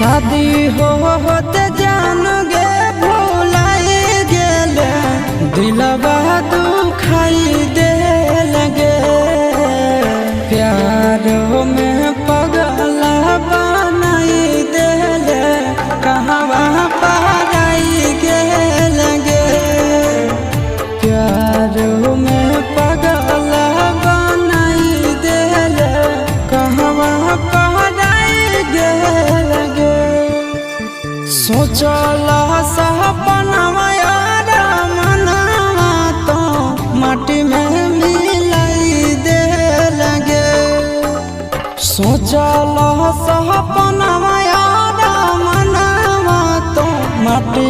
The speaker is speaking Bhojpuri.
शादी होते जान गे भुलाई गेले दिलवा दुखाई दे लगे प्यार में पगला बनाई देले कहवा पराई गे लगे प्यार में पगला बनाई देले कहवा पराई गे लगे सोचला सपनवा यार मनवा तो माटी में मिलाई दे लगे सोचला सपनवा यार मनवा तो माटी